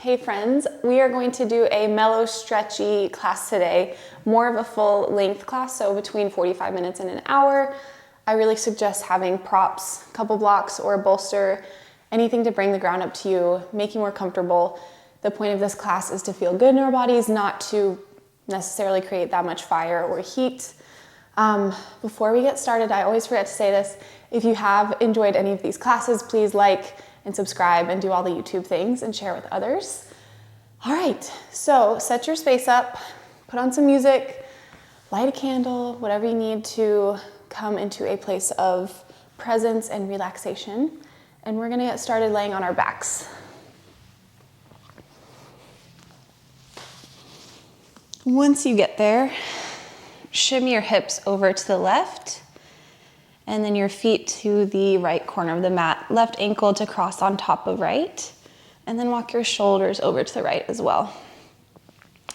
Hey friends, we are going to do a mellow stretchy class today, more of a full length class, so between 45 minutes and an hour. I really suggest having props, a couple blocks or a bolster, anything to bring the ground up to you, make you more comfortable. The point of this class is to feel good in our bodies, not to necessarily create that much fire or heat. Before we get started, I always forget to say this, if you have enjoyed any of these classes, please like and subscribe and do all the YouTube things and share with others. All right, so set your space up, put on some music, light a candle, whatever you need to come into a place of presence and relaxation. And we're gonna get started laying on our backs. Once you get there, shimmy your hips over to the left and then your feet to the right corner of the mat. Left ankle to cross on top of right, and then walk your shoulders over to the right as well.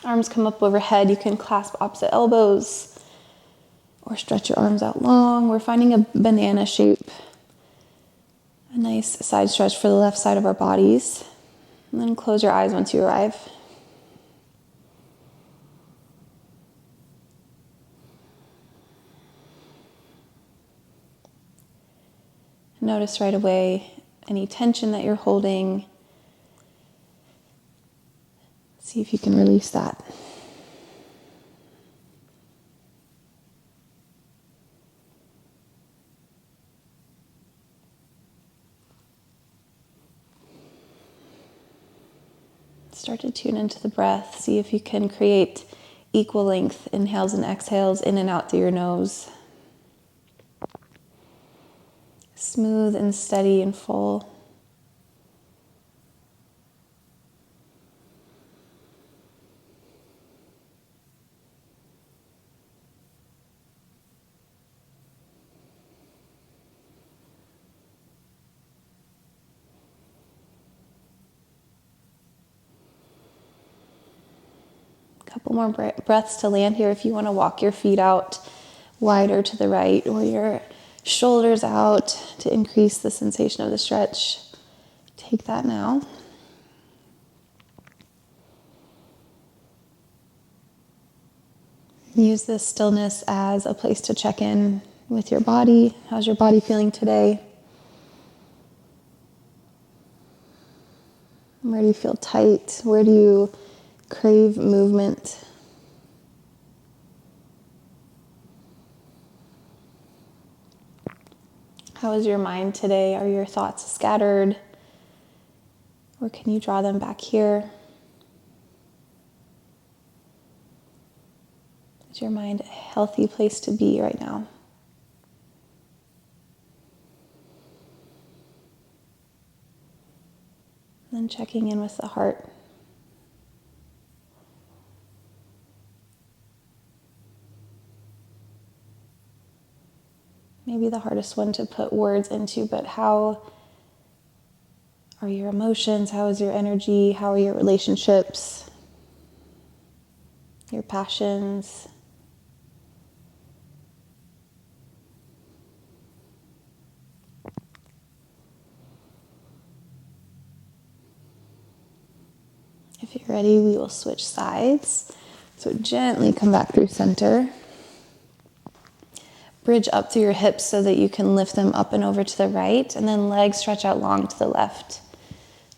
Arms come up overhead. You can clasp opposite elbows or stretch your arms out long. We're finding a banana shape, a nice side stretch for the left side of our bodies. And then close your eyes once you arrive. Notice right away any tension that you're holding. See if you can release that. Start to tune into the breath. See if you can create equal length inhales and exhales in and out through your nose. Smooth and steady and full. Couple more breaths to land here. If you want to walk your feet out wider to the right or your shoulders out to increase the sensation of the stretch, take that now. Use this stillness as a place to check in with your body. How's your body feeling today? Where do you feel tight? Where do you crave movement? How is your mind today? Are your thoughts scattered? Or can you draw them back here? Is your mind a healthy place to be right now? And then checking in with the heart. Maybe the hardest one to put words into, but how are your emotions? How is your energy? How are your relationships? Your passions? If you're ready, we will switch sides. So gently come back through center. Bridge up through your hips so that you can lift them up and over to the right, and then legs stretch out long to the left.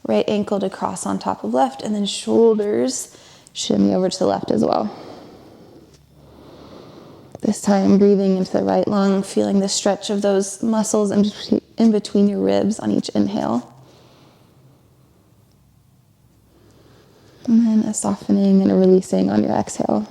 Right ankle to cross on top of left, and then shoulders shimmy over to the left as well. This time breathing into the right lung, feeling the stretch of those muscles in between your ribs on each inhale. And then a softening and a releasing on your exhale.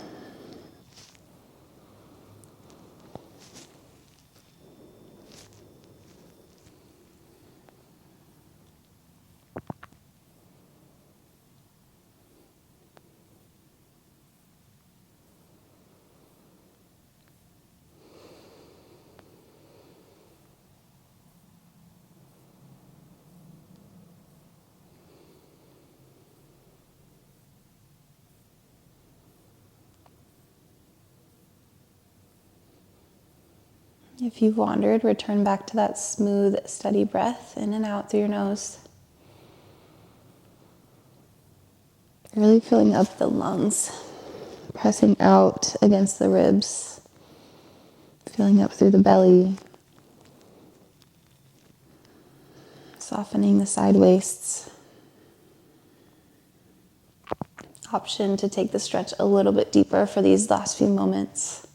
If you've wandered, return back to that smooth, steady breath in and out through your nose. Really filling up the lungs, pressing out against the ribs, filling up through the belly, softening the side waists. Option to take the stretch a little bit deeper for these last few moments.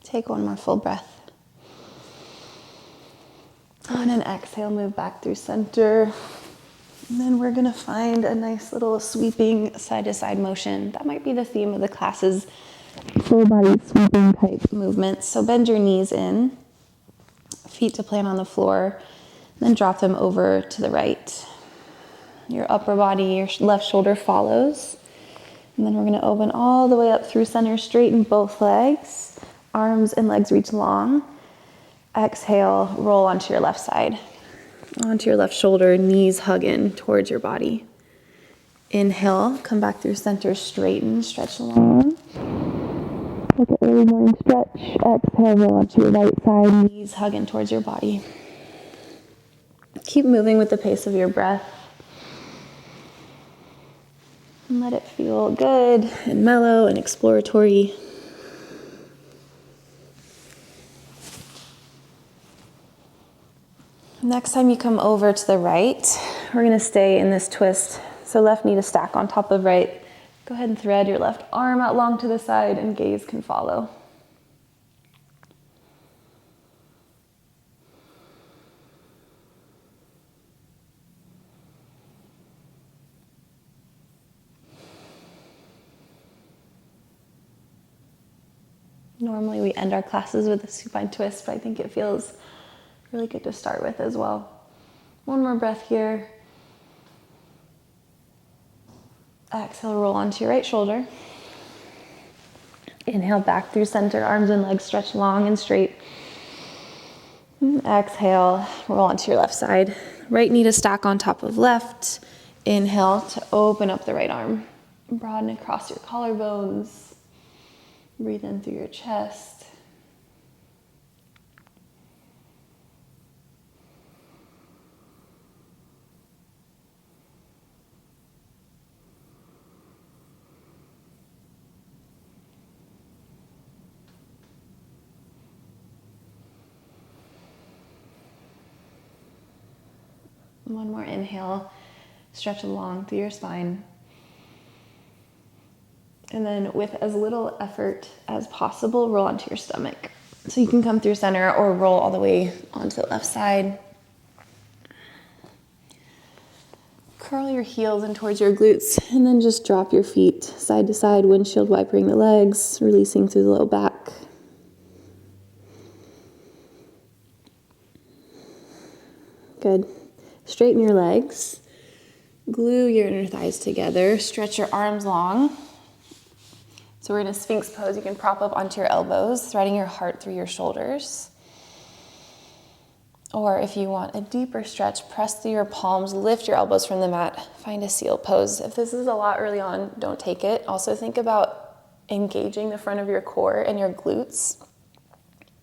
Take one more full breath. On an exhale, move back through center. And then we're going to find a nice little sweeping side-to-side motion. That might be the theme of the classes, full body sweeping type movements. So bend your knees in, feet to plant on the floor, then drop them over to the right. Your upper body, your left shoulder follows. And then we're going to open all the way up through center, straighten both legs. Arms and legs reach long. Exhale, roll onto your left side. Onto your left shoulder, knees hug in towards your body. Inhale, come back through center, straighten, stretch long. Like an early morning stretch. Exhale, roll onto your right side, knees hug in towards your body. Keep moving with the pace of your breath. And let it feel good and mellow and exploratory. Next time you come over to the right, we're going to stay in this twist. So left knee to stack on top of right. Go ahead and thread your left arm out long to the side and gaze can follow. Normally we end our classes with a supine twist, but I think it feels really good to start with as well. One more breath here. Exhale, roll onto your right shoulder. Inhale back through center, arms and legs stretch long and straight. Exhale, roll onto your left side. Right knee to stack on top of left. Inhale to open up the right arm. Broaden across your collarbones. Breathe in through your chest. One more inhale, stretch along through your spine. And then with as little effort as possible, roll onto your stomach. So you can come through center or roll all the way onto the left side. Curl your heels in towards your glutes and then just drop your feet side to side, windshield wipering the legs, releasing through the low back. Good. Straighten your legs, glue your inner thighs together, stretch your arms long. So we're in a Sphinx pose. You can prop up onto your elbows, threading your heart through your shoulders. Or if you want a deeper stretch, press through your palms, lift your elbows from the mat, find a seal pose. If this is a lot early on, don't take it. Also think about engaging the front of your core and your glutes,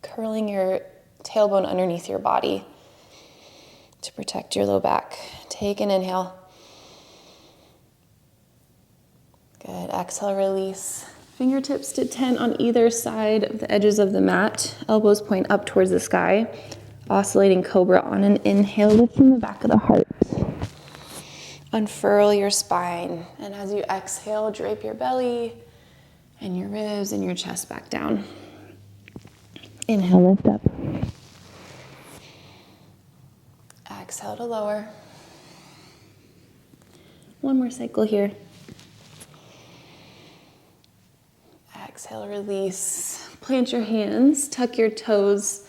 curling your tailbone underneath your body to protect your low back. Take an inhale. Good. Exhale, release. Fingertips to 10 on either side of the edges of the mat. Elbows point up towards the sky. Oscillating Cobra on an inhale, lifting the back of the heart. Unfurl your spine. And as you exhale, drape your belly and your ribs and your chest back down. Inhale, lift up. Exhale to lower. One more cycle here. Exhale, release. Plant your hands, tuck your toes,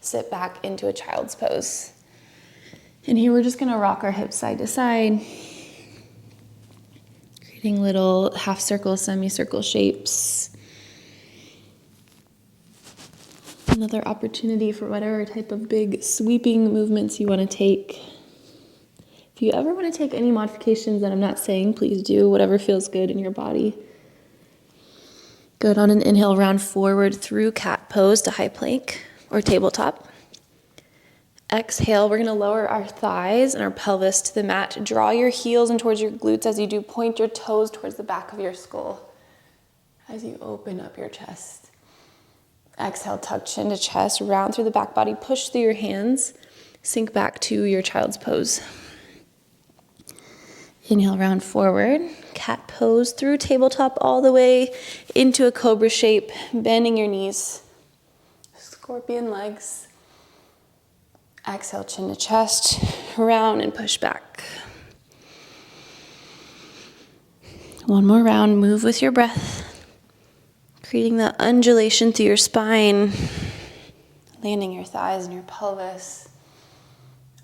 sit back into a child's pose. And here we're just gonna rock our hips side to side. Creating little half circle, semicircle shapes. Another opportunity for whatever type of big sweeping movements you want to take. If you ever want to take any modifications that I'm not saying, please do whatever feels good in your body. Good. On an inhale, round forward through cat pose to high plank or tabletop. Exhale, we're going to lower our thighs and our pelvis to the mat. Draw your heels in towards your glutes as you do. Point your toes towards the back of your skull as you open up your chest. Exhale, tuck chin to chest, round through the back body, push through your hands, sink back to your child's pose. Inhale, round forward, cat pose through tabletop all the way into a cobra shape, bending your knees, scorpion legs. Exhale, chin to chest, round and push back. One more round, move with your breath, creating that undulation through your spine, landing your thighs and your pelvis,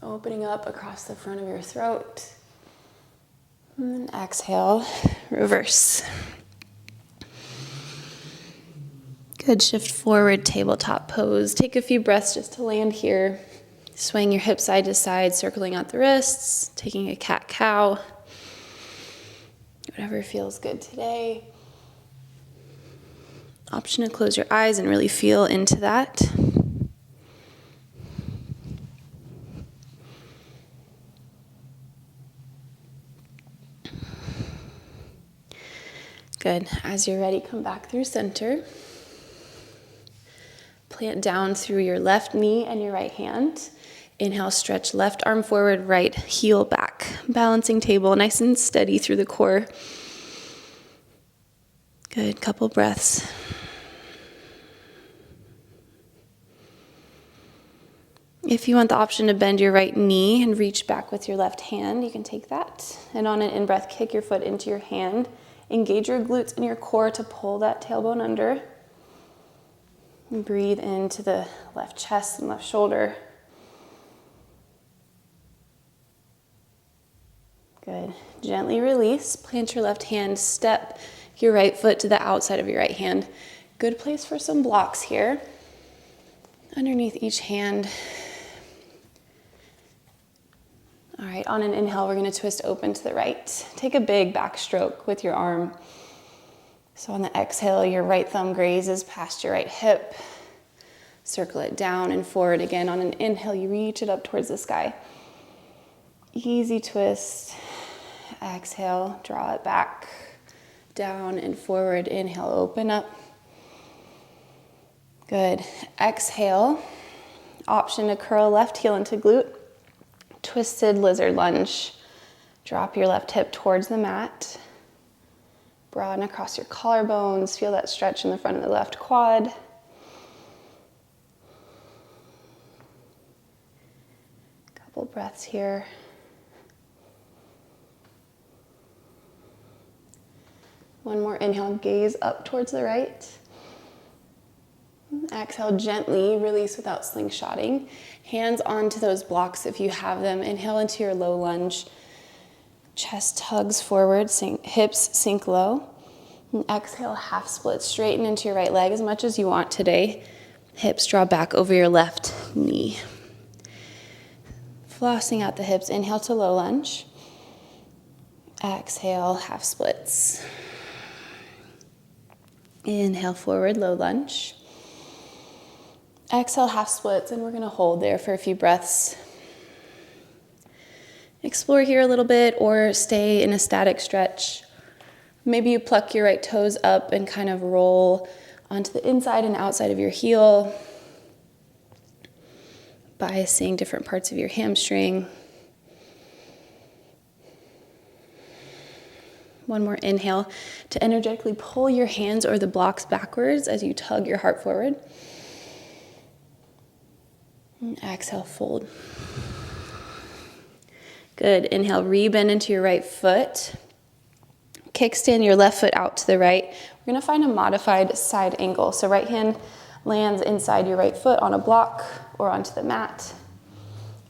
opening up across the front of your throat. And then exhale, reverse. Good, shift forward, tabletop pose. Take a few breaths just to land here. Swaying your hips side to side, circling out the wrists, taking a cat-cow. Whatever feels good today. Option to close your eyes and really feel into that. Good. As you're ready, come back through center. Plant down through your left knee and your right hand. Inhale, stretch left arm forward, right heel back. Balancing table, nice and steady through the core. Good, couple breaths. If you want the option to bend your right knee and reach back with your left hand, you can take that. And on an in-breath, kick your foot into your hand. Engage your glutes and your core to pull that tailbone under. And breathe into the left chest and left shoulder. Good. Gently release. Plant your left hand. Step your right foot to the outside of your right hand. Good place for some blocks here. Underneath each hand. All right, on an inhale, we're going to twist open to the right. Take a big backstroke with your arm. So on the exhale, your right thumb grazes past your right hip. Circle it down and forward again. On an inhale, you reach it up towards the sky. Easy twist. Exhale, draw it back, down and forward. Inhale, open up. Good. Exhale, option to curl left heel into glute. Twisted lizard lunge. Drop your left hip towards the mat. Broaden across your collarbones. Feel that stretch in the front of the left quad. Couple breaths here. One more inhale, gaze up towards the right. Exhale, gently release without slingshotting. Hands onto those blocks if you have them. Inhale into your low lunge. Chest tugs forward, hips sink low. And exhale, half split, straighten into your right leg as much as you want today. Hips draw back over your left knee. Flossing out the hips, inhale to low lunge. Exhale, half splits. Inhale forward, low lunge. Exhale, half splits, and we're going to hold there for a few breaths. Explore here a little bit or stay in a static stretch. Maybe you pluck your right toes up and kind of roll onto the inside and outside of your heel, biasing different parts of your hamstring. One more inhale to energetically pull your hands or the blocks backwards as you tug your heart forward. And exhale, fold. Good. Inhale, rebend into your right foot. Kickstand your left foot out to the right. We're going to find a modified side angle. So right hand lands inside your right foot on a block or onto the mat.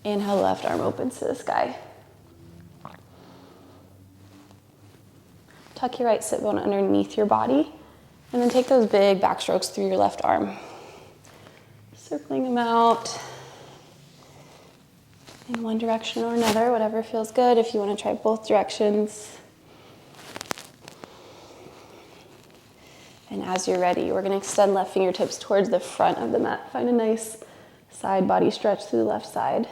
Inhale, left arm opens to the sky. tuck your right sit bone underneath your body, and then take those big back strokes through your left arm. Circling them out in one direction or another, whatever feels good. If you want to try both directions. And as you're ready, we're going to extend left fingertips towards the front of the mat. Find a nice side body stretch through the left side.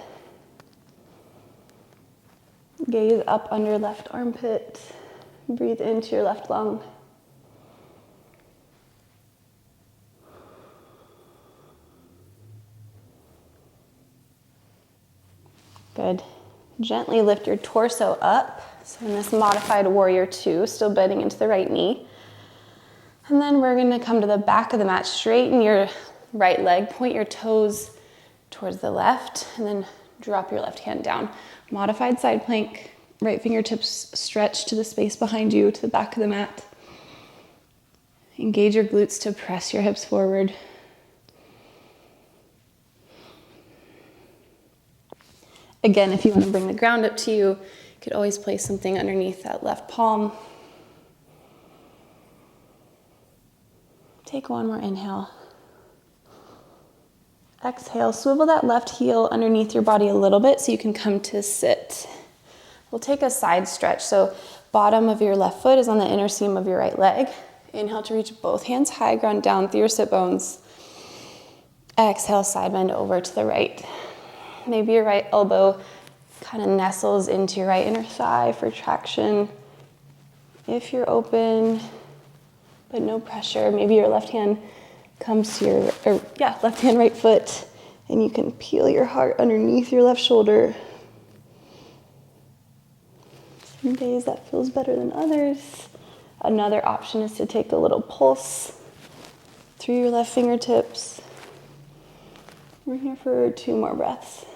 Gaze up under left armpit. Breathe into your left lung. Good. Gently lift your torso up. So in this modified warrior two, still bending into the right knee. And then we're going to come to the back of the mat, straighten your right leg, point your toes towards the left, and then drop your left hand down. Modified side plank, right fingertips stretch to the space behind you, to the back of the mat. Engage your glutes to press your hips forward. Again, if you want to bring the ground up to you, you could always place something underneath that left palm. Take one more inhale. Exhale, swivel that left heel underneath your body a little bit so you can come to sit. We'll take a side stretch. So bottom of your left foot is on the inner seam of your right leg. Inhale to reach both hands high, ground down through your sit bones. Exhale, side bend over to the right. Maybe your right elbow kind of nestles into your right inner thigh for traction. If you're open, but no pressure, maybe your left hand comes to your, left hand, right foot, and you can peel your heart underneath your left shoulder. Some days that feels better than others. Another option is to take a little pulse through your left fingertips. We're here for 2 more breaths.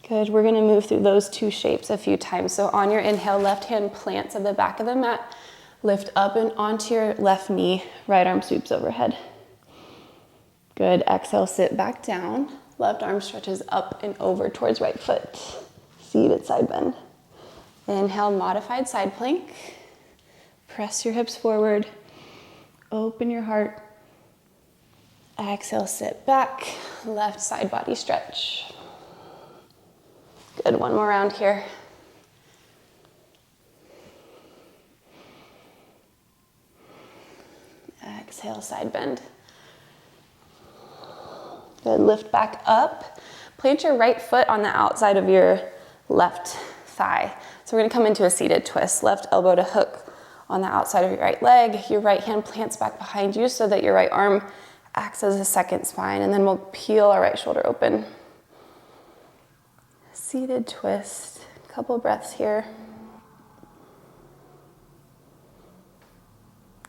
Good, we're gonna move through those 2 shapes a few times. So on your inhale, left hand plants at the back of the mat, lift up and onto your left knee, right arm sweeps overhead. Good, exhale, sit back down. Left arm stretches up and over towards right foot. Seated side bend. Inhale, modified side plank. Press your hips forward. Open your heart. Exhale, sit back. Left side body stretch. Good, one more round here. Exhale, side bend. Good, lift back up. Plant your right foot on the outside of your left thigh. So we're gonna come into a seated twist. Left elbow to hook on the outside of your right leg. Your right hand plants back behind you so that your right arm acts as a second spine, and then we'll peel our right shoulder open. Seated twist, couple breaths here.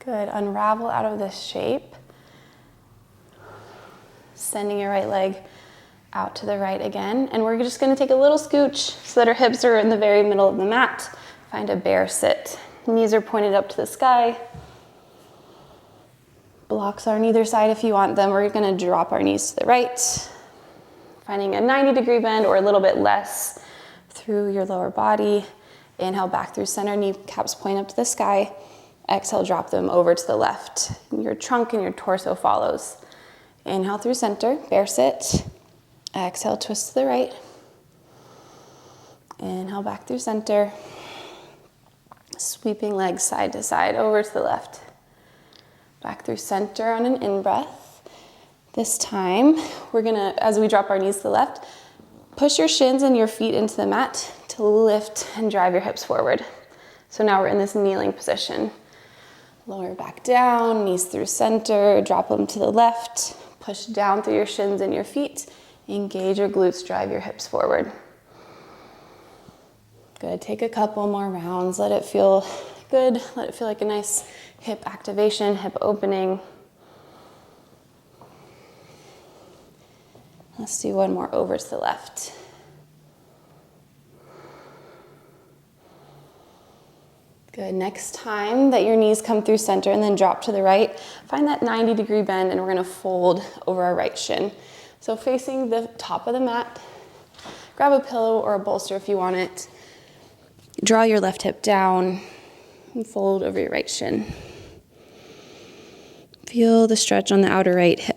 Good, unravel out of this shape. Sending your right leg out to the right again. And we're just gonna take a little scooch so that our hips are in the very middle of the mat. Find a bear sit. Knees are pointed up to the sky. Blocks are on either side if you want them. We're gonna drop our knees to the right. Finding a 90-degree bend or a little bit less through your lower body. Inhale back through center, kneecaps point up to the sky. Exhale, drop them over to the left. Your trunk and your torso follows. Inhale through center, bear sit. Exhale, twist to the right. Inhale back through center. Sweeping legs side to side, over to the left. Back through center on an in-breath. This time, we're gonna, as we drop our knees to the left, push your shins and your feet into the mat to lift and drive your hips forward. So now we're in this kneeling position. Lower back down, knees through center, drop them to the left, push down through your shins and your feet, engage your glutes, drive your hips forward. Good, take a couple more rounds, let it feel good, let it feel like a nice hip activation, hip opening. Let's do one more over to the left. Good, next time that your knees come through center and then drop to the right, find that 90-degree bend and we're gonna fold over our right shin. So facing the top of the mat, grab a pillow or a bolster if you want it. Draw your left hip down and fold over your right shin. Feel the stretch on the outer right hip.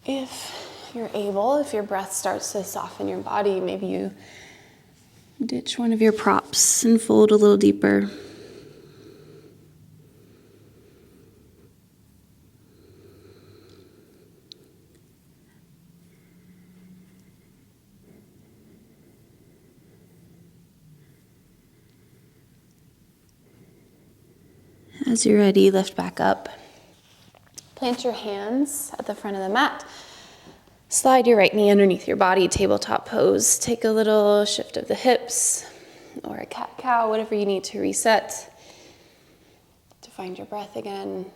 If you're able, if your breath starts to soften your body, maybe you ditch one of your props and fold a little deeper. As you're ready, lift back up. Plant your hands at the front of the mat. Slide your right knee underneath your body, tabletop pose. Take a little shift of the hips or a cat-cow, whatever you need to reset, to find your breath again.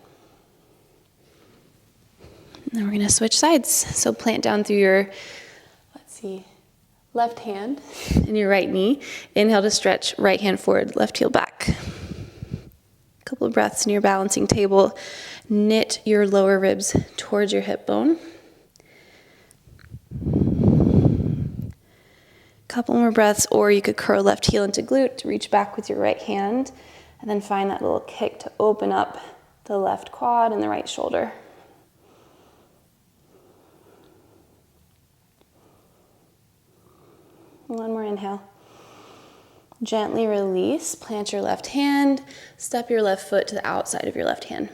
And then we're gonna switch sides. So plant down through your, left hand and your right knee. Inhale to stretch, right hand forward, left heel back. Couple of breaths in your balancing table. Knit your lower ribs towards your hip bone. Couple more breaths, or you could curl left heel into glute, reach back with your right hand, and then find that little kick to open up the left quad and the right shoulder. One more inhale. Gently release, plant your left hand, step your left foot to the outside of your left hand.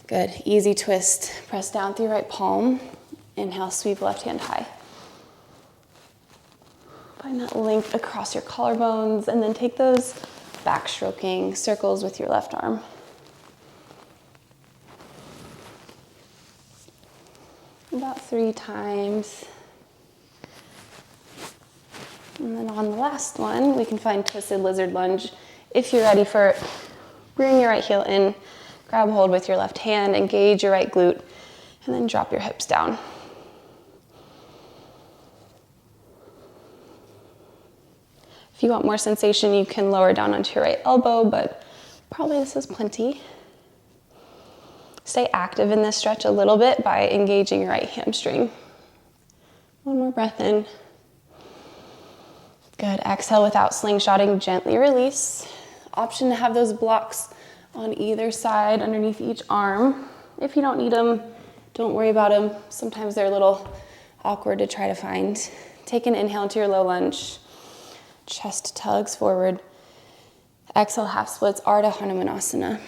Good, easy twist. Press down through your right palm. Inhale, sweep left hand high. Find that length across your collarbones, and then take those backstroking circles with your left arm. About 3 times. And then on the last one, we can find twisted lizard lunge. If you're ready for it, bring your right heel in, grab hold with your left hand, engage your right glute, and then drop your hips down. If you want more sensation, you can lower down onto your right elbow, but probably this is plenty. Stay active in this stretch a little bit by engaging your right hamstring. One more breath in. Good, exhale without slingshotting, gently release. Option to have those blocks on either side underneath each arm. If you don't need them, don't worry about them. Sometimes they're a little awkward to try to find. Take an inhale into your low lunge. Chest tugs forward. Exhale, half splits, Ardha Hanumanasana.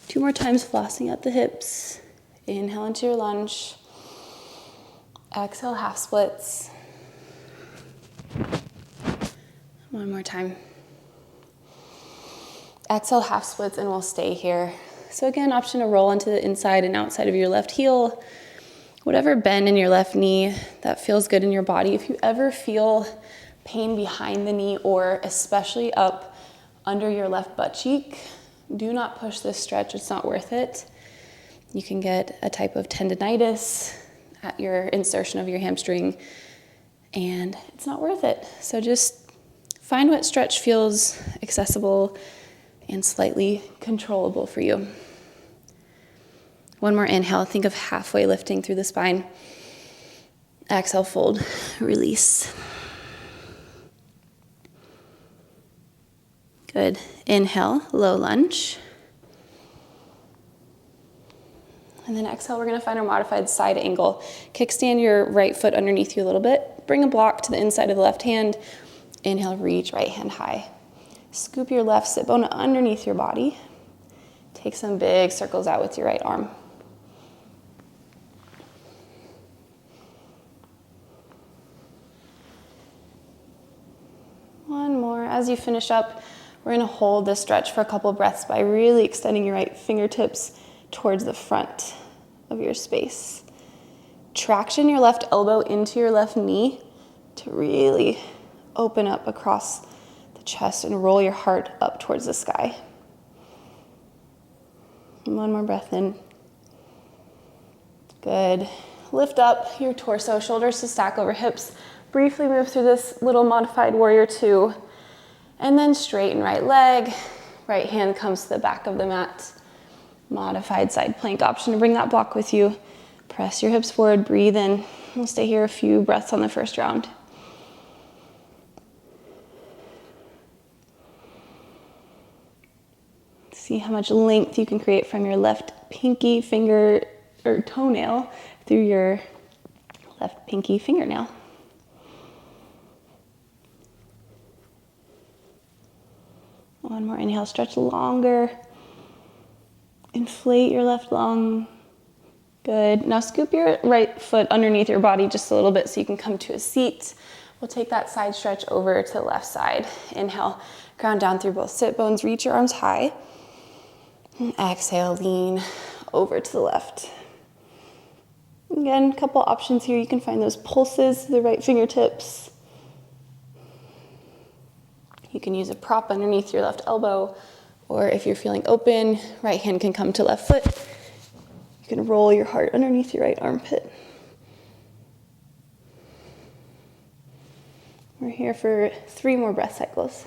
2 more times, flossing at the hips. Inhale into your lunge. Exhale, half splits. One more time. Exhale, half splits, and we'll stay here. So again, option to roll onto the inside and outside of your left heel. Whatever bend in your left knee that feels good in your body. If you ever feel pain behind the knee, or especially up under your left butt cheek, do not push this stretch. It's not worth it. You can get a type of tendinitis at your insertion of your hamstring, and it's not worth it. So just find what stretch feels accessible and slightly controllable for you. One more inhale. Think of halfway lifting through the spine. Exhale, fold, release. Good. Inhale, low lunge. And then exhale, we're gonna find our modified side angle. Kickstand your right foot underneath you a little bit. Bring a block to the inside of the left hand. Inhale, reach right hand high. Scoop your left sit bone underneath your body. Take some big circles out with your right arm. One more. As you finish up, we're gonna hold this stretch for a couple of breaths by really extending your right fingertips towards the front of your space. Traction your left elbow into your left knee to really open up across the chest and roll your heart up towards the sky. And one more breath in. Good. Lift up your torso, shoulders to stack over hips. briefly move through this little modified warrior two, and then straighten right leg. Right hand comes to the back of the mat. Modified side plank option to bring that block with you. Press your hips forward, breathe in. We'll stay here a few breaths on the first round. See how much length you can create from your left pinky finger or toenail through your left pinky fingernail. One more inhale, stretch longer. Inflate your left lung. Good. Now scoop your right foot underneath your body just a little bit so you can come to a seat. We'll take that side stretch over to the left side. Inhale, ground down through both sit bones, reach your arms high. And exhale, lean over to the left. Again, a couple options here. You can find those pulses to the right fingertips. You can use a prop underneath your left elbow, or if you're feeling open, right hand can come to left foot. You can roll your heart underneath your right armpit. We're here for 3 more breath cycles.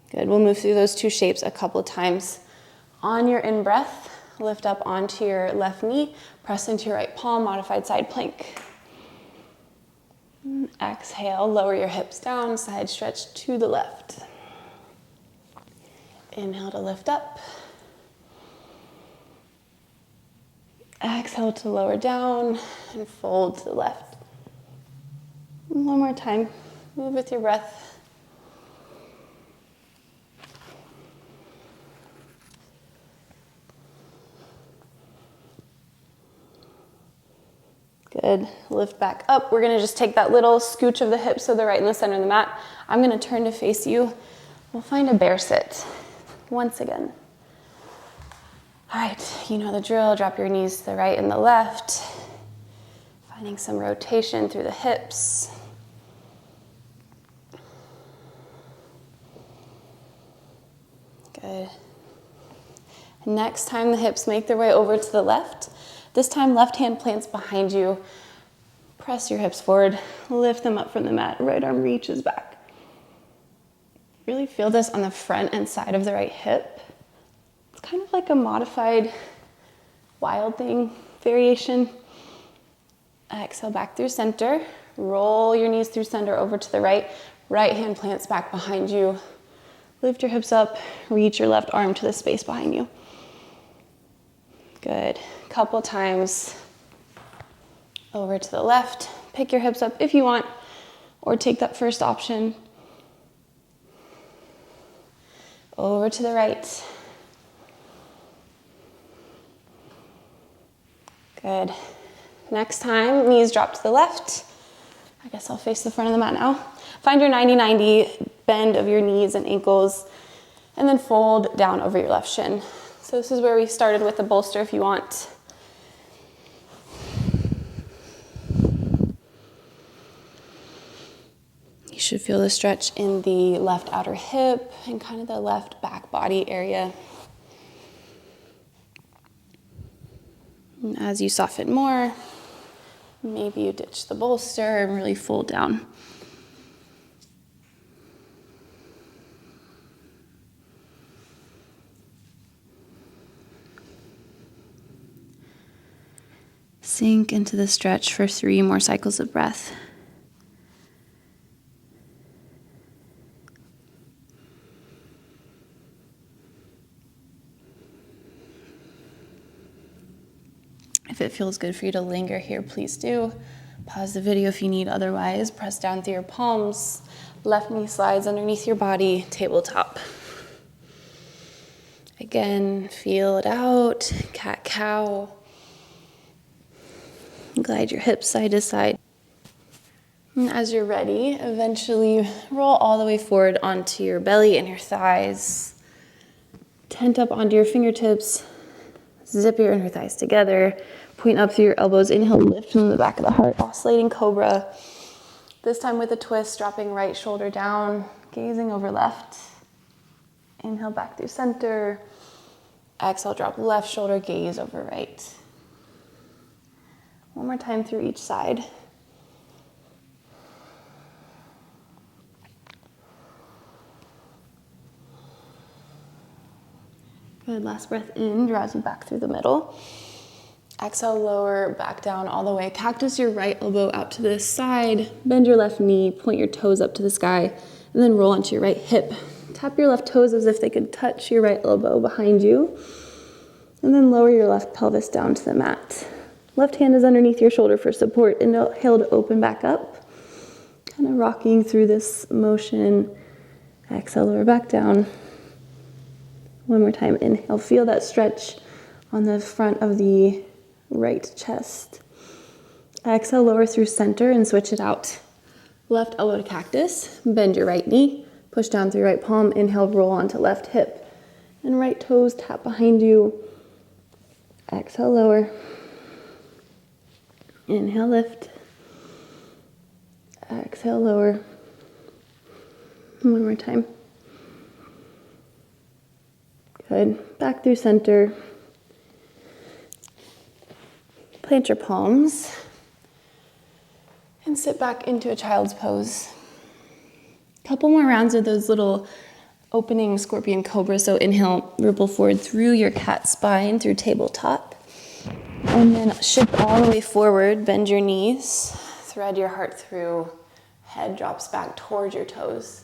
Good, we'll move through those two shapes a couple of times. On your in-breath, lift up onto your left knee, press into your right palm, modified side plank. Exhale, lower your hips down, side stretch to the left. Inhale to lift up. Exhale to lower down and fold to the left. One more time, move with your breath. Good, lift back up. We're gonna just take that little scooch of the hips to the right in the center of the mat. I'm gonna turn to face you. We'll find a bear sit once again. All right, you know the drill. Drop your knees to the right and the left. Finding some rotation through the hips. Good. Next time the hips make their way over to the left. This time, left hand plants behind you. Press your hips forward, lift them up from the mat. Right arm reaches back. Really feel this on the front and side of the right hip. It's kind of like a modified wild thing variation. Exhale back through center. Roll your knees through center over to the right. Right hand plants back behind you. Lift your hips up, reach your left arm to the space behind you. Good. Couple times over to the left. Pick your hips up if you want, or take that first option. Over to the right. Good. Next time, knees drop to the left. I guess I'll face the front of the mat now. Find your 90-90 bend of your knees and ankles, and then fold down over your left shin. So this is where we started with the bolster if you want. You should feel the stretch in the left outer hip and kind of the left back body area. And as you soften more, maybe you ditch the bolster and really fold down. Sink into the stretch for 3 more cycles of breath. If it feels good for you to linger here, please do. Pause the video if you need, otherwise press down through your palms. Left knee slides underneath your body, tabletop. Again, feel it out, cat-cow. Glide your hips side to side. And as you're ready, eventually roll all the way forward onto your belly and your thighs. Tent up onto your fingertips. Zip your inner thighs together. Point up through your elbows. Inhale, lift from the back of the heart. Oscillating Cobra. This time with a twist, dropping right shoulder down, gazing over left. Inhale back through center. Exhale, drop left shoulder, gaze over right. One more time through each side. Good, last breath in, draws you back through the middle. Exhale, lower back down all the way. Cactus your right elbow out to the side. Bend your left knee, point your toes up to the sky, and then roll onto your right hip. Tap your left toes as if they could touch your right elbow behind you. And then lower your left pelvis down to the mat. Left hand is underneath your shoulder for support. Inhale to open back up. Kind of rocking through this motion. Exhale, lower back down. One more time, inhale. Feel that stretch on the front of the right chest. Exhale, lower through center and switch it out. Left elbow to cactus. Bend your right knee. Push down through right palm. Inhale, roll onto left hip. And right toes tap behind you. Exhale, lower. Inhale, lift. Exhale, lower. One more time. Good. Back through center. Plant your palms. And sit back into a child's pose. Couple more rounds of those little opening scorpion cobra. So inhale, ripple forward through your cat spine, through tabletop. And then shift all the way forward, bend your knees, thread your heart through, head drops back towards your toes.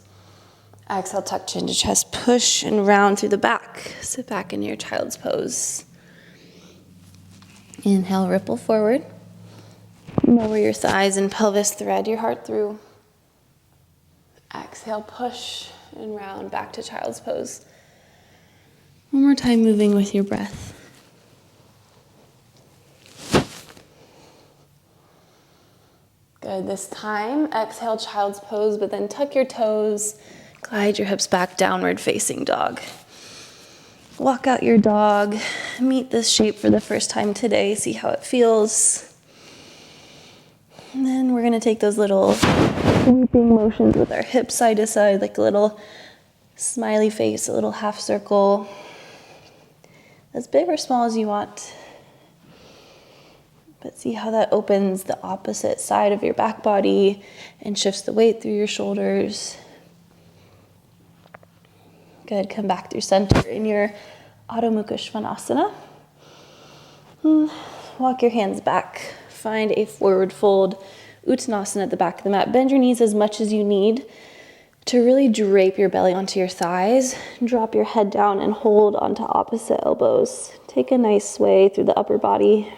Exhale, tuck chin to chest, push and round through the back. Sit back in your child's pose. Inhale, ripple forward. Lower your thighs and pelvis, thread your heart through. Exhale, push and round back to child's pose. One more time, moving with your breath. Good. This time, exhale, child's pose, but then tuck your toes, glide your hips back, downward facing dog. Walk out your dog, meet this shape for the first time today, see how it feels. And then we're gonna take those little sweeping motions with our hips side to side, like a little smiley face, a little half circle. As big or small as you want. But see how that opens the opposite side of your back body and shifts the weight through your shoulders. Good, come back through center in your Adho Mukha Svanasana. Walk your hands back. Find a forward fold Uttanasana at the back of the mat. Bend your knees as much as you need to really drape your belly onto your thighs. Drop your head down and hold onto opposite elbows. Take a nice sway through the upper body.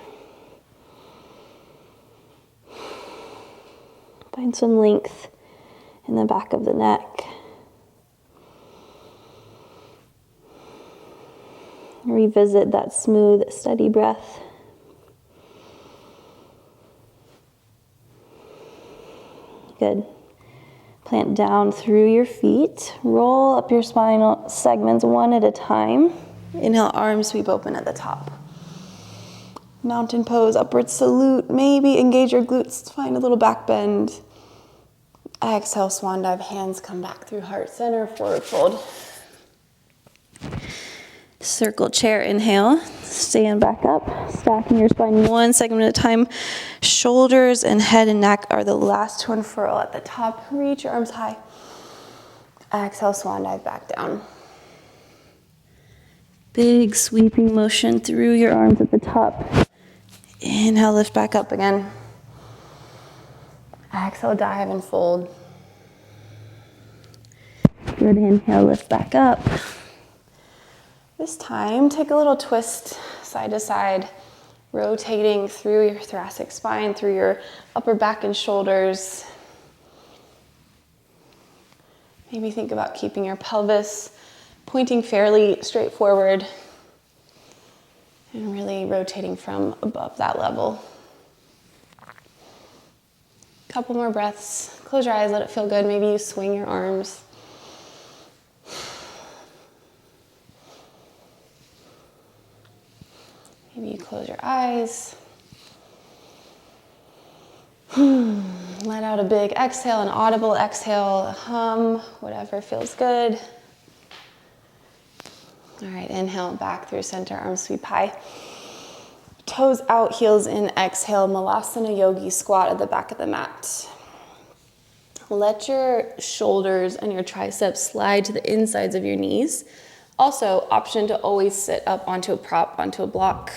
Find some length in the back of the neck. Revisit that smooth, steady breath. Good. Plant down through your feet. Roll up your spinal segments one at a time. Inhale, arms sweep open at the top. Mountain pose, upward salute. Maybe engage your glutes, find a little back bend. Exhale, swan dive, hands come back through heart center, forward fold. Circle chair, inhale, stand back up, stacking your spine one segment at a time. Shoulders and head and neck are the last to unfurl at the top. Reach your arms high. Exhale, swan dive back down. Big sweeping motion through your arms at the top. Inhale, lift back up again. Exhale, dive and fold. Good, inhale, lift back up. This time, take a little twist side to side, rotating through your thoracic spine, through your upper back and shoulders. Maybe think about keeping your pelvis pointing fairly straight forward and really rotating from above that level. Couple more breaths. Close your eyes, let it feel good. Maybe you swing your arms. Maybe you close your eyes. Let out a big exhale, an audible exhale, a hum, whatever feels good. All right, inhale, back through center, arms sweep high. Toes out, heels in, exhale, Malasana Yogi squat at the back of the mat. Let your shoulders and your triceps slide to the insides of your knees. Also, option to always sit up onto a prop, onto a block.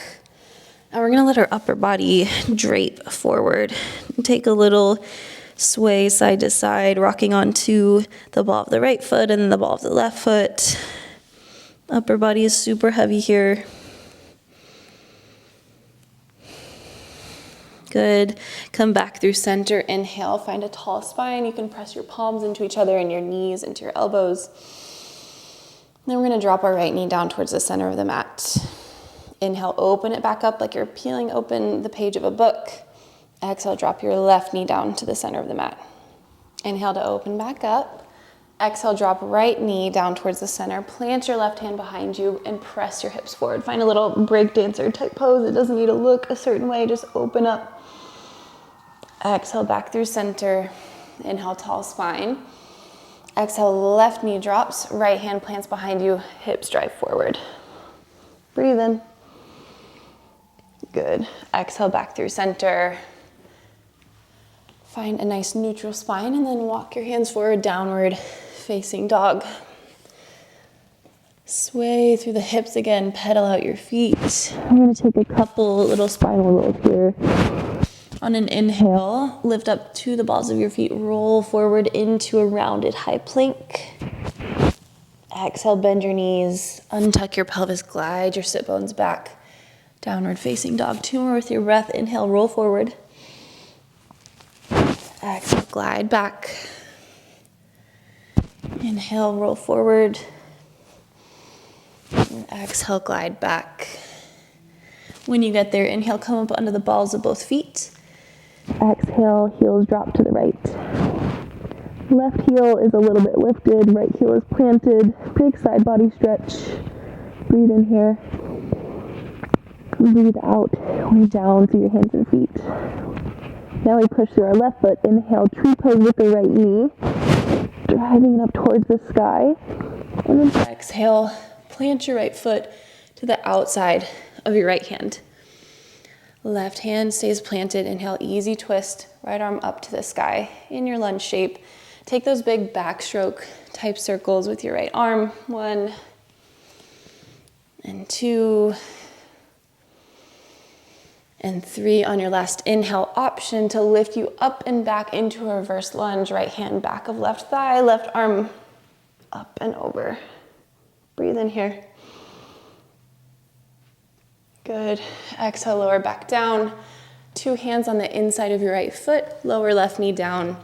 And we're gonna let our upper body drape forward. Take a little sway side to side, rocking onto the ball of the right foot and then the ball of the left foot. Upper body is super heavy here. Good. Come back through center. Inhale, find a tall spine. You can press your palms into each other and your knees into your elbows. Then we're gonna drop our right knee down towards the center of the mat. Inhale, open it back up like you're peeling open the page of a book. Exhale, drop your left knee down to the center of the mat. Inhale to open back up. Exhale, drop right knee down towards the center. Plant your left hand behind you and press your hips forward. Find a little break dancer type pose. It doesn't need to look a certain way. Just open up. Exhale, back through center. Inhale, tall spine. Exhale, left knee drops. Right hand plants behind you. Hips drive forward. Breathe in. Good. Exhale, back through center. Find a nice neutral spine and then walk your hands forward, downward facing dog. Sway through the hips again, pedal out your feet. I'm gonna take a couple little spinal rolls here. On an inhale, lift up to the balls of your feet, roll forward into a rounded high plank. Exhale, bend your knees, untuck your pelvis, glide your sit bones back. Downward facing dog. 2 more with your breath. Inhale, roll forward. Exhale, glide back. Inhale, roll forward. And exhale, glide back. When you get there, inhale, come up under the balls of both feet. Exhale, heels drop to the right. Left heel is a little bit lifted, right heel is planted. Big side body stretch. Breathe in here. Breathe out, way down through your hands and feet. Now we push through our left foot. Inhale, tree pose with the right knee. Driving it up towards the sky. And then exhale, plant your right foot to the outside of your right hand. Left hand stays planted. Inhale, easy twist. Right arm up to the sky in your lunge shape. Take those big backstroke type circles with your right arm. 1 and 2 and 3 on your last inhale. Option to lift you up and back into a reverse lunge. Right hand back of left thigh, left arm up and over. Breathe in here. Good. Exhale, lower back down. 2 hands on the inside of your right foot, lower left knee down.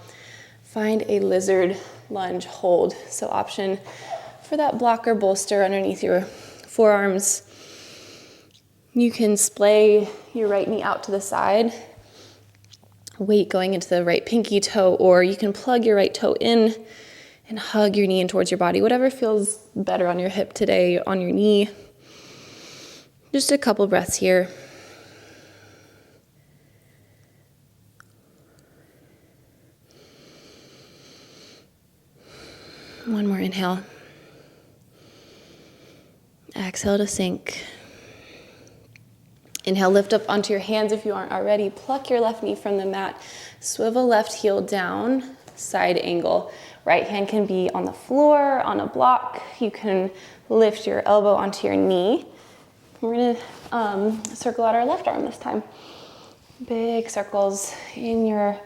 Find a lizard lunge hold. So option for that blocker bolster underneath your forearms. You can splay your right knee out to the side, weight going into the right pinky toe, or you can plug your right toe in and hug your knee in towards your body, whatever feels better on your hip today, on your knee. Just a couple breaths here. One more inhale. Exhale to sink. Inhale, lift up onto your hands if you aren't already. Pluck your left knee from the mat. Swivel left heel down, side angle. Right hand can be on the floor, on a block. You can lift your elbow onto your knee. We're gonna circle out our left arm this time. Big circles in your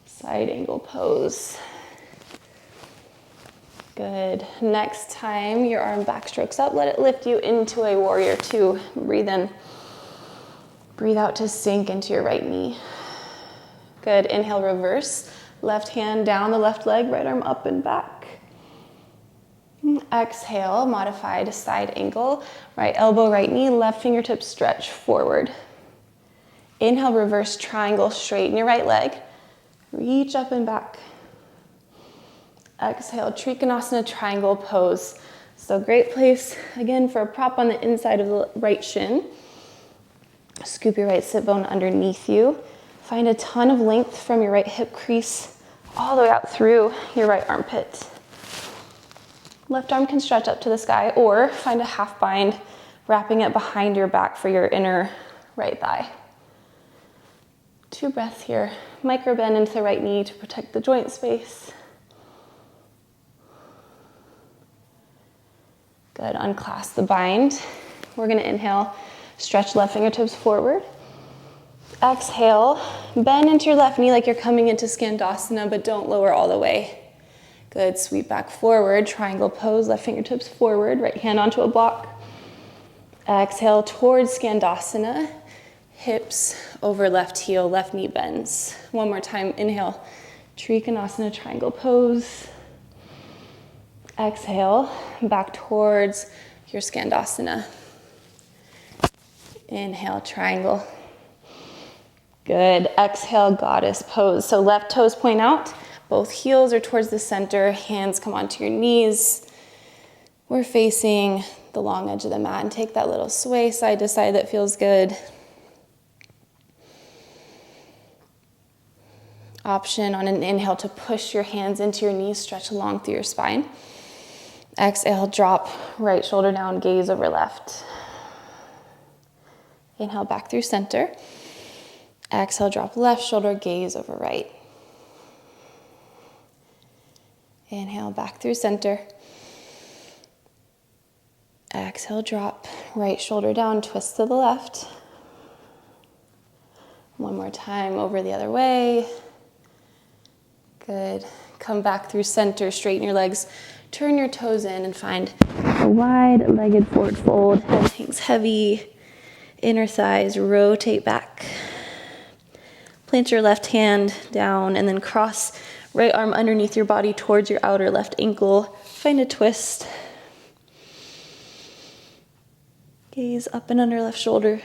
side angle pose. Good. Next time your arm backstrokes up, let it lift you into a warrior 2. Breathe in. Breathe out to sink into your right knee. Good. Inhale, reverse. Left hand down the left leg, right arm up and back. Exhale, modified side angle. Right elbow, right knee, left fingertips stretch forward. Inhale, reverse triangle, straighten your right leg. Reach up and back. Exhale, Trikonasana triangle pose. So great place, again, for a prop on the inside of the right shin. Scoop your right sit bone underneath you. Find a ton of length from your right hip crease all the way out through your right armpit. Left arm can stretch up to the sky, or find a half bind, wrapping it behind your back for your inner right thigh. 2 breaths here. Micro bend into the right knee to protect the joint space. Good, unclasp the bind. We're gonna inhale, stretch left fingertips forward. Exhale, bend into your left knee like you're coming into Skandasana, but don't lower all the way. Good, sweep back forward, triangle pose, left fingertips forward, right hand onto a block. Exhale towards Skandasana, hips over left heel, left knee bends. One more time, inhale, Trikonasana, triangle pose. Exhale, back towards your Skandasana. Inhale, triangle. Good, exhale, goddess pose. So left toes point out, both heels are towards the center, hands come onto your knees. We're facing the long edge of the mat, and take that little sway side to side that feels good. Option on an inhale to push your hands into your knees, stretch along through your spine. Exhale, drop right shoulder down, gaze over left. Inhale back through center. Exhale, drop left shoulder, gaze over right. Inhale back through center. Exhale, drop right shoulder down, twist to the left. One more time, over the other way. Good. Come back through center, straighten your legs, turn your toes in and find a wide-legged forward fold. Head hangs heavy, inner thighs rotate back. Plant your left hand down and then cross right arm underneath your body towards your outer left ankle. Find a twist. Gaze up and under left shoulder.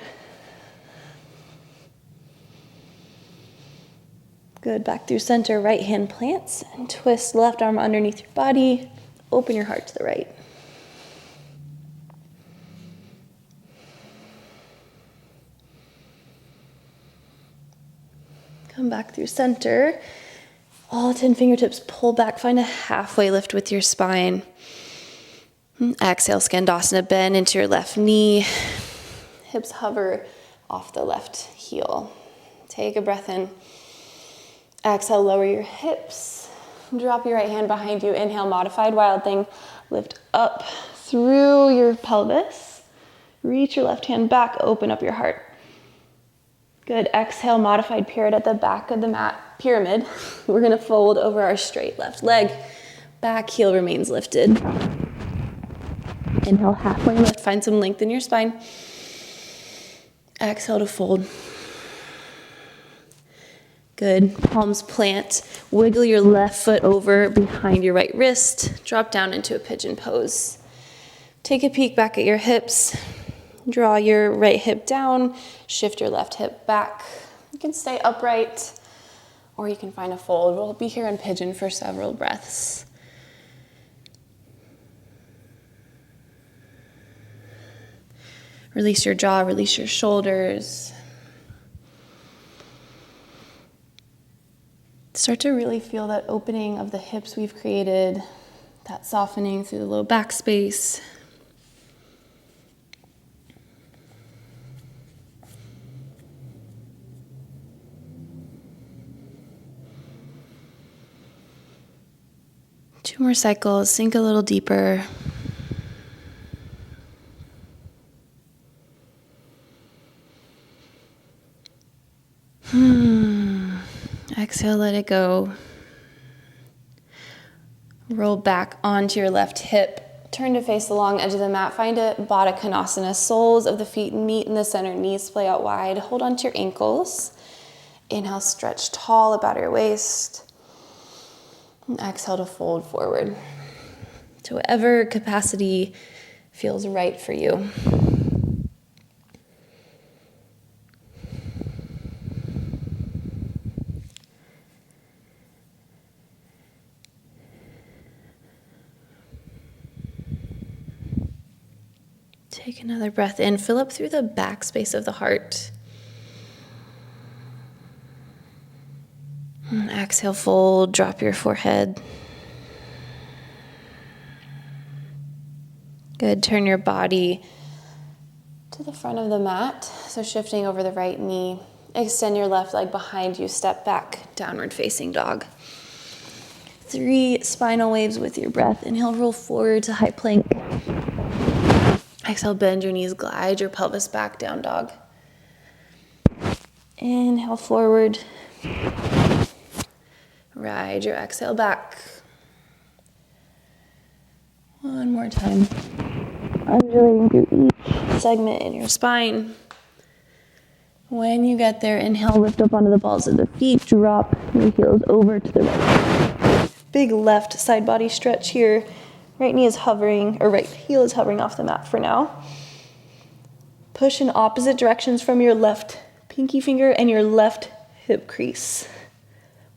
Good, back through center, right hand plants and twist left arm underneath your body. Open your heart to the right. Come back through center. All 10 fingertips pull back. Find a halfway lift with your spine. Exhale, Skandasana, bend into your left knee. Hips hover off the left heel. Take a breath in. Exhale, lower your hips. Drop your right hand behind you. Inhale, modified wild thing. Lift up through your pelvis. Reach your left hand back, open up your heart. Good, exhale, modified pyramid at the back of the mat. Pyramid. We're gonna fold over our straight left leg. Back heel remains lifted. Inhale, halfway lift, find some length in your spine. Exhale to fold. Good, palms plant. Wiggle your left foot over behind your right wrist. Drop down into a pigeon pose. Take a peek back at your hips. Draw your right hip down. Shift your left hip back. You can stay upright or you can find a fold. We'll be here in pigeon for several breaths. Release your jaw, release your shoulders. Start to really feel that opening of the hips we've created, that softening through the low back space. Two more cycles, sink a little deeper. Exhale, let it go. Roll back onto your left hip. Turn to face the long edge of the mat. Find a Bodakanasana. Soles of the feet meet in the center. Knees splay out wide. Hold onto your ankles. Inhale, stretch tall about your waist. And exhale to fold forward to whatever capacity feels right for you. Take another breath in. Fill up through the back space of the heart. And exhale, fold, drop your forehead. Good, turn your body to the front of the mat. So shifting over the right knee. Extend your left leg behind you, step back, downward facing dog. 3 spinal waves with your breath. Inhale, roll forward to high plank. Exhale, bend your knees, glide your pelvis back, down dog. Inhale forward. Ride your exhale back. One more time. Undulating through each segment in your spine. When you get there, inhale, lift up onto the balls of the feet, drop your heels over to the right. Big left side body stretch here. Right knee is hovering, or right heel is hovering off the mat for now. Push in opposite directions from your left pinky finger and your left hip crease.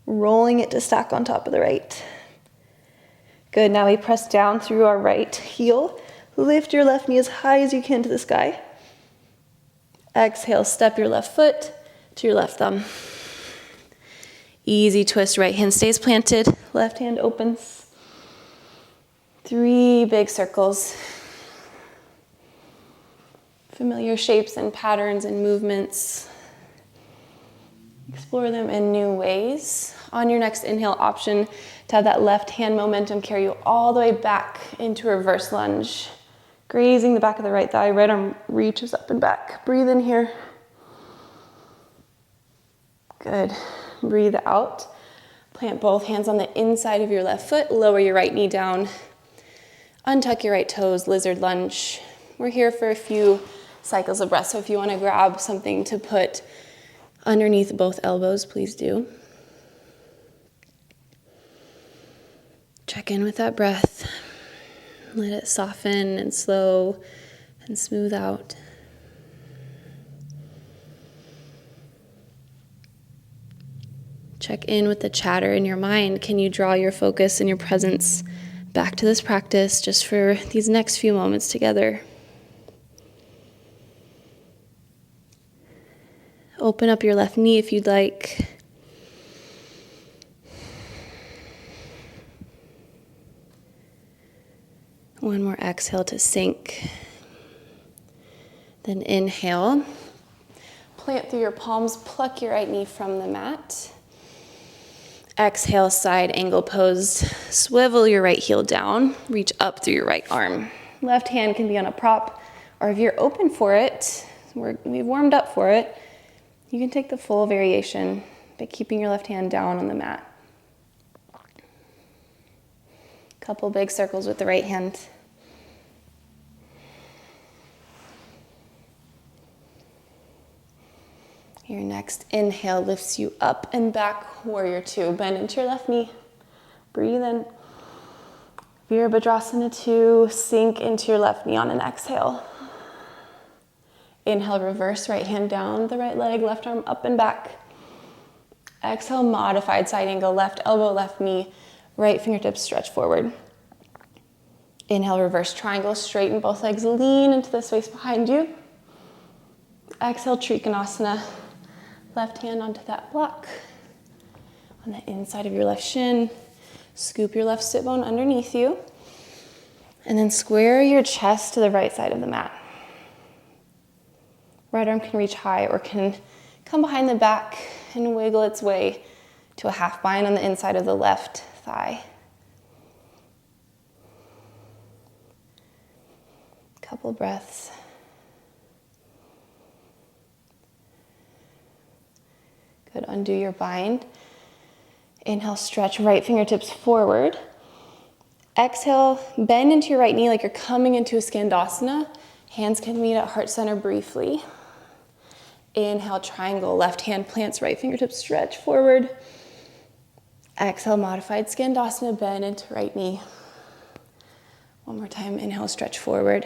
Rolling it to stack on top of the right. Good, now we press down through our right heel. Lift your left knee as high as you can to the sky. Exhale, step your left foot to your left thumb. Easy twist, right hand stays planted, left hand opens. 3 big circles. Familiar shapes and patterns and movements. Explore them in new ways. On your next inhale, option to have that left hand momentum carry you all the way back into reverse lunge. Grazing the back of the right thigh, right arm reaches up and back. Breathe in here. Good. Breathe out. Plant both hands on the inside of your left foot. Lower your right knee down. Untuck your right toes, lizard lunge. We're here for a few cycles of breath, so if you want to grab something to put underneath both elbows, please do. Check in with that breath. Let it soften and slow and smooth out. Check in with the chatter in your mind. Can you draw your focus and your presence back to this practice just for these next few moments together? Open up your left knee if you'd like. One more exhale to sink. Then inhale. Plant through your palms, pluck your right knee from the mat. Exhale, side angle pose. Swivel your right heel down. Reach up through your right arm. Left hand can be on a prop, or if you're open for it, we've warmed up for it, you can take the full variation by keeping your left hand down on the mat. Couple big circles with the right hand. Your next inhale lifts you up and back, warrior 2. Bend into your left knee. Breathe in. Virabhadrasana 2. Sink into your left knee on an exhale. Inhale, reverse right hand down the right leg, left arm up and back. Exhale, modified side angle, left elbow, left knee, right fingertips stretch forward. Inhale, reverse triangle, straighten both legs, lean into the space behind you. Exhale, Trikonasana, left hand onto that block. On the inside of your left shin, scoop your left sit bone underneath you, and then square your chest to the right side of the mat. Right arm can reach high or can come behind the back and wiggle its way to a half bind on the inside of the left thigh. Couple breaths. Good, undo your bind. Inhale, stretch right fingertips forward. Exhale, bend into your right knee like you're coming into a Skandasana. Hands can meet at heart center briefly. Inhale, triangle, left hand plants, right fingertips stretch forward. Exhale, modified Skandasana, bend into right knee. One more time, inhale, stretch forward.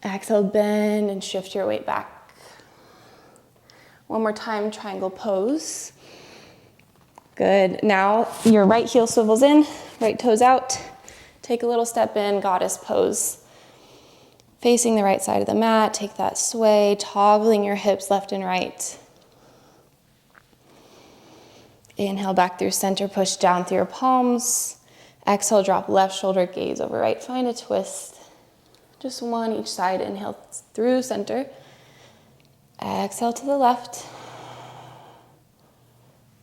Exhale, bend and shift your weight back. One more time, triangle pose. Good, now your right heel swivels in, right toes out. Take a little step in, goddess pose. Facing the right side of the mat, take that sway, toggling your hips left and right. Inhale back through center, push down through your palms. Exhale, drop left shoulder, gaze over right. Find a twist. Just one each side. Inhale through center. Exhale to the left.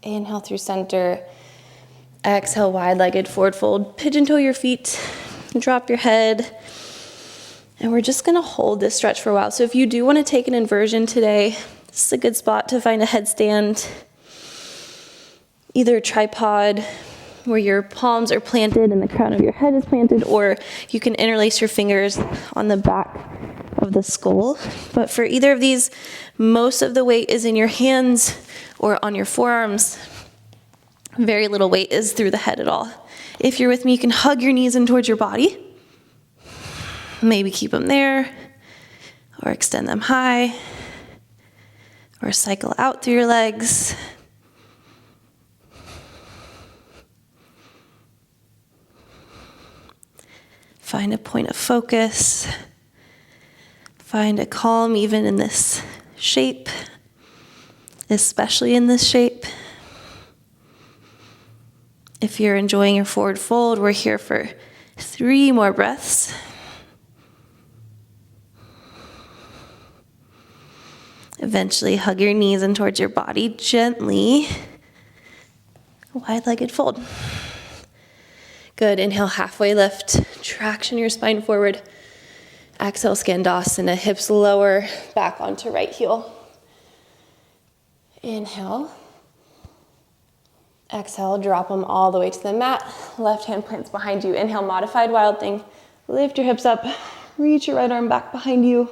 Inhale through center. Exhale, wide-legged forward fold. Pigeon toe your feet. Drop your head. And we're just gonna hold this stretch for a while. So if you do wanna take an inversion today, this is a good spot to find a headstand. Either a tripod where your palms are planted and the crown of your head is planted, or you can interlace your fingers on the back of the skull. But for either of these, most of the weight is in your hands or on your forearms. Very little weight is through the head at all. If you're with me, you can hug your knees in towards your body. Maybe keep them there, or extend them high, or cycle out through your legs. Find a point of focus. Find a calm even in this shape, especially in this shape. If you're enjoying your forward fold, we're here for 3 more breaths. Eventually hug your knees in towards your body gently. Wide-legged fold. Good, inhale, halfway lift. Traction your spine forward. Exhale, Skandasana, hips lower, back onto right heel. Inhale. Exhale, drop them all the way to the mat. Left hand plants behind you. Inhale, modified wild thing. Lift your hips up. Reach your right arm back behind you.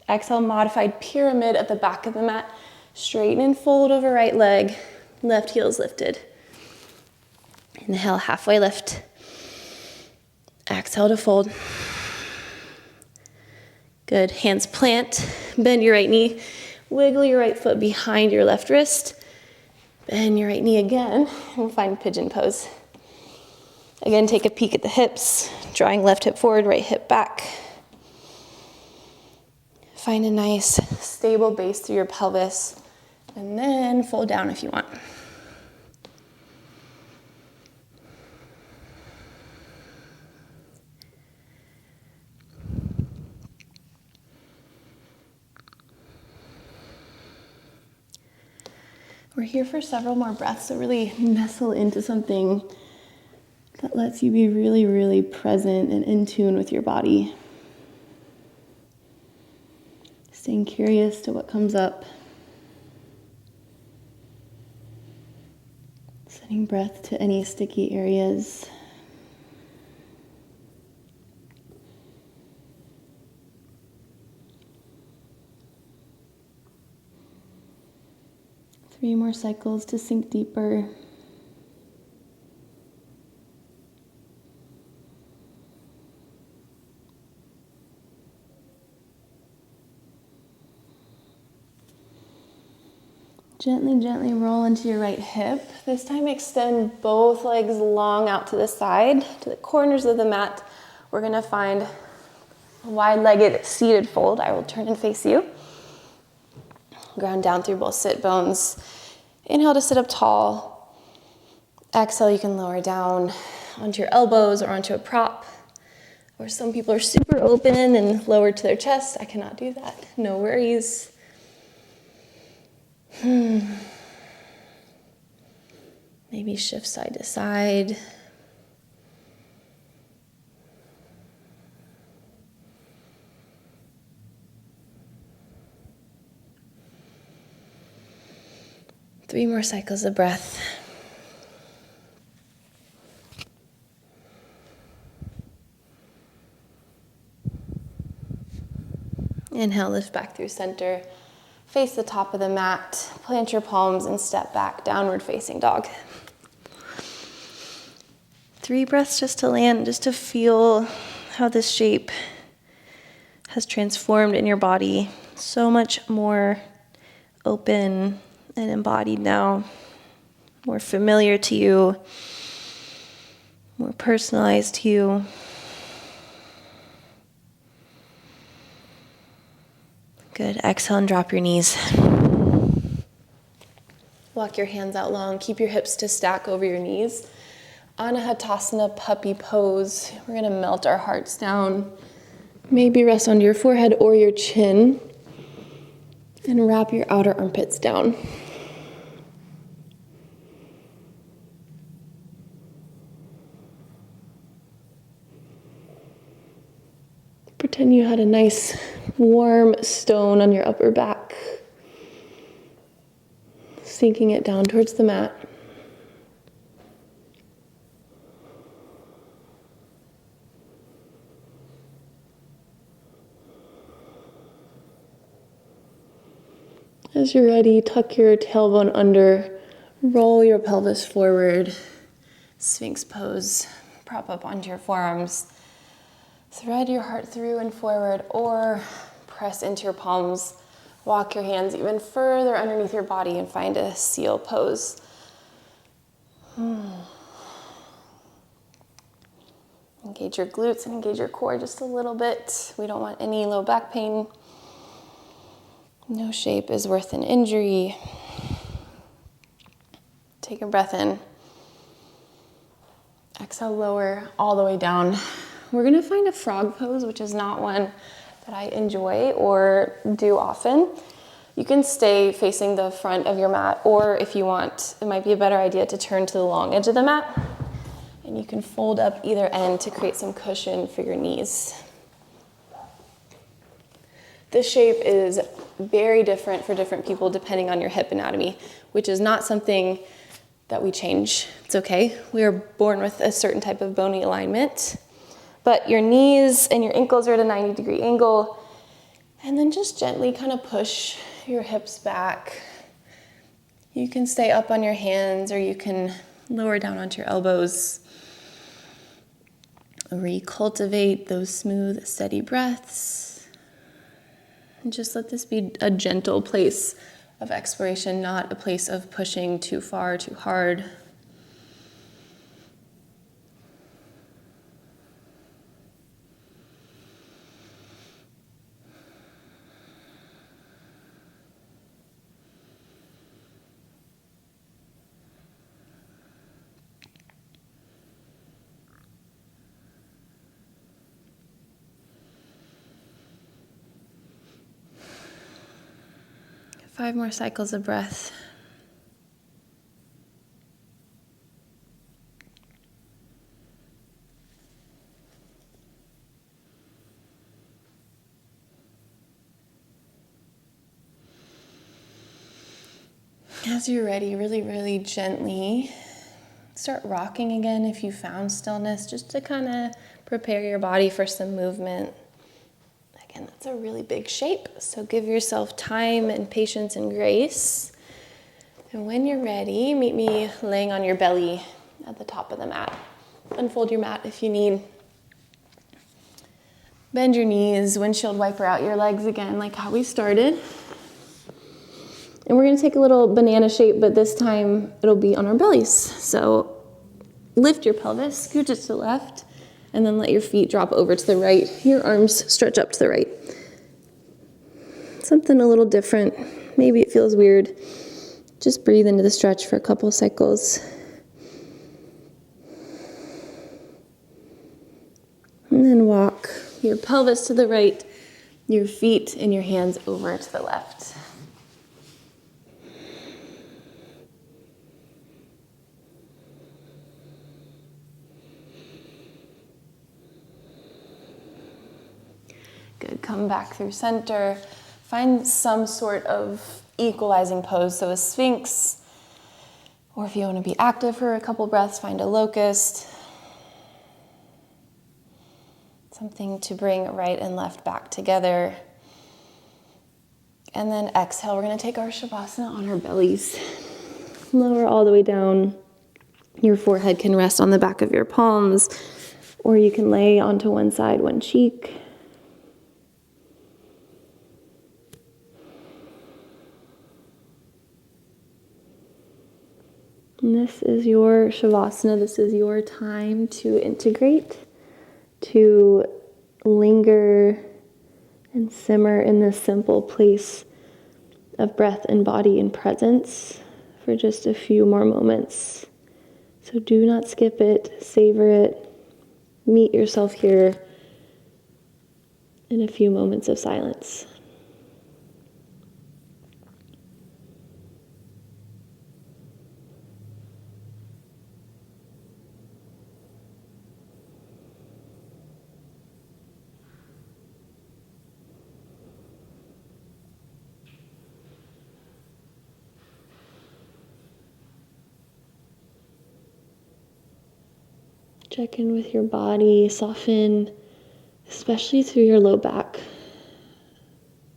Exhale, modified pyramid at the back of the mat. Straighten and fold over right leg. Left heel is lifted. Inhale, halfway lift. Exhale to fold. Good, hands plant. Bend your right knee. Wiggle your right foot behind your left wrist. Bend your right knee again and find pigeon pose. Again, take a peek at the hips. Drawing left hip forward, right hip back. Find a nice stable base through your pelvis, and then fold down if you want. We're here for several more breaths, so really nestle into something that lets you be really, really present and in tune with your body. Staying curious to what comes up. Sending breath to any sticky areas. Three more cycles to sink deeper. Gently, gently roll into your right hip. This time extend both legs long out to the side, to the corners of the mat. We're gonna find a wide-legged seated fold. I will turn and face you. Ground down through both sit bones. Inhale to sit up tall. Exhale, you can lower down onto your elbows or onto a prop. Or some people are super open and lower to their chest. I cannot do that, no worries. Maybe shift side to side. Three more cycles of breath. Inhale, lift back through center. Face the top of the mat, plant your palms and step back, downward facing dog. 3 breaths just to land, just to feel how this shape has transformed in your body. So much more open and embodied now, more familiar to you, more personalized to you. Good. Exhale and drop your knees. Walk your hands out long. Keep your hips to stack over your knees. Anahatasana puppy pose. We're gonna melt our hearts down. Maybe rest onto your forehead or your chin and wrap your outer armpits down. Pretend you had a nice warm stone on your upper back, sinking it down towards the mat. As you're ready, tuck your tailbone under, roll your pelvis forward, Sphinx Pose, prop up onto your forearms, thread your heart through and forward, or press into your palms, walk your hands even further underneath your body and find a seal pose. Engage your glutes and engage your core just a little bit. We don't want any low back pain. No shape is worth an injury. Take a breath in. Exhale, lower all the way down. We're gonna find a frog pose, which is not one that I enjoy or do often. You can stay facing the front of your mat, or if you want, it might be a better idea to turn to the long edge of the mat, and you can fold up either end to create some cushion for your knees. This shape is very different for different people depending on your hip anatomy, which is not something that we change. It's okay. We are born with a certain type of bony alignment, but your knees and your ankles are at a 90-degree angle, and then just gently kind of push your hips back. You can stay up on your hands or you can lower down onto your elbows. Recultivate those smooth, steady breaths. And just let this be a gentle place of exploration, not a place of pushing too far, too hard. Five more cycles of breath. As you're ready, really, really gently start rocking again if you found stillness, just to kind of prepare your body for some movement. Again, that's a really big shape, so give yourself time and patience and grace. And when you're ready, meet me laying on your belly at the top of the mat. Unfold your mat if you need. Bend your knees, windshield wiper out your legs again, like how we started. And we're gonna take a little banana shape, but this time it'll be on our bellies. So lift your pelvis, scooch it to the left, and then let your feet drop over to the right. Your arms stretch up to the right. Something a little different. Maybe it feels weird. Just breathe into the stretch for a couple cycles. And then walk your pelvis to the right, your feet and your hands over to the left. Good, come back through center. Find some sort of equalizing pose. So a Sphinx, or if you want to be active for a couple breaths, find a locust. Something to bring right and left back together. And then exhale, we're going to take our Shavasana on our bellies. Lower all the way down. Your forehead can rest on the back of your palms, or you can lay onto one side, one cheek. And this is your Shavasana. This is your time to integrate, to linger and simmer in this simple place of breath and body and presence for just a few more moments So do not skip it, savor it, meet yourself here in a few moments of silence. Check in with your body, soften, especially through your low back.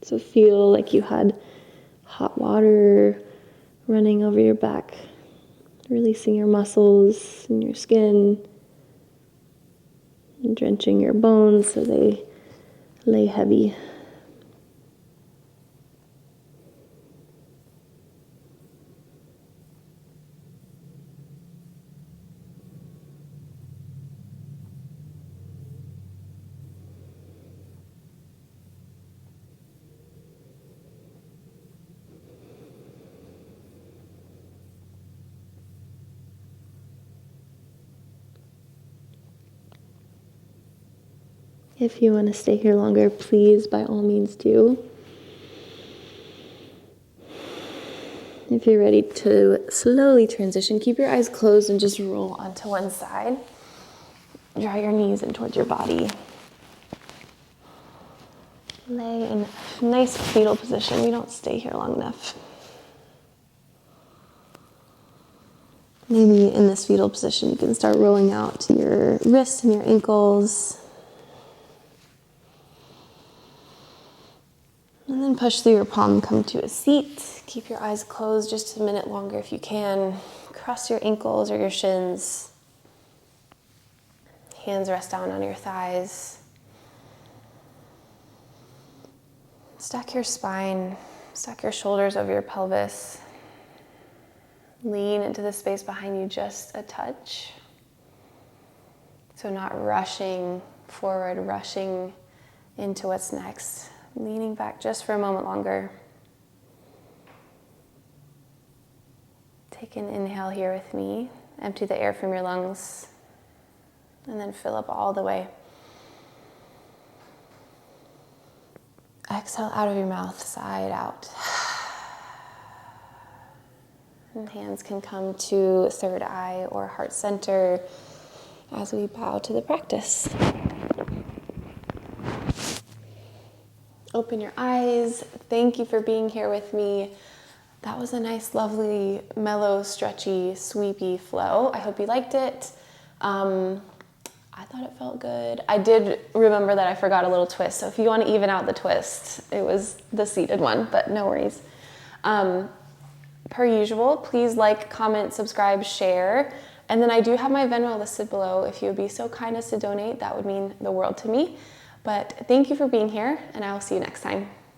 So feel like you had hot water running over your back, releasing your muscles and your skin, and drenching your bones so they lay heavy. If you want to stay here longer, please, by all means, do. If you're ready to slowly transition, keep your eyes closed and just roll onto one side. Draw your knees in towards your body. Lay in a nice fetal position. We don't stay here long enough. Maybe in this fetal position, you can start rolling out your wrists and your ankles. And then push through your palm, come to a seat. Keep your eyes closed just a minute longer if you can. Cross your ankles or your shins. Hands rest down on your thighs. Stack your spine, stack your shoulders over your pelvis. Lean into the space behind you just a touch. So not rushing forward, rushing into what's next. Leaning back just for a moment longer. Take an inhale here with me. Empty the air from your lungs. And then fill up all the way. Exhale out of your mouth, side out. And hands can come to third eye or heart center as we bow to the practice. Open your eyes. Thank you for being here with me. That was a nice, lovely, mellow, stretchy, sweepy flow. I hope you liked it. I thought it felt good. I did remember that I forgot a little twist. So if you want to even out the twist, it was the seated one, but no worries. Per usual, please like, comment, subscribe, share. And then I do have my Venmo listed below. If you would be so kind as to donate, that would mean the world to me. But thank you for being here, and I will see you next time.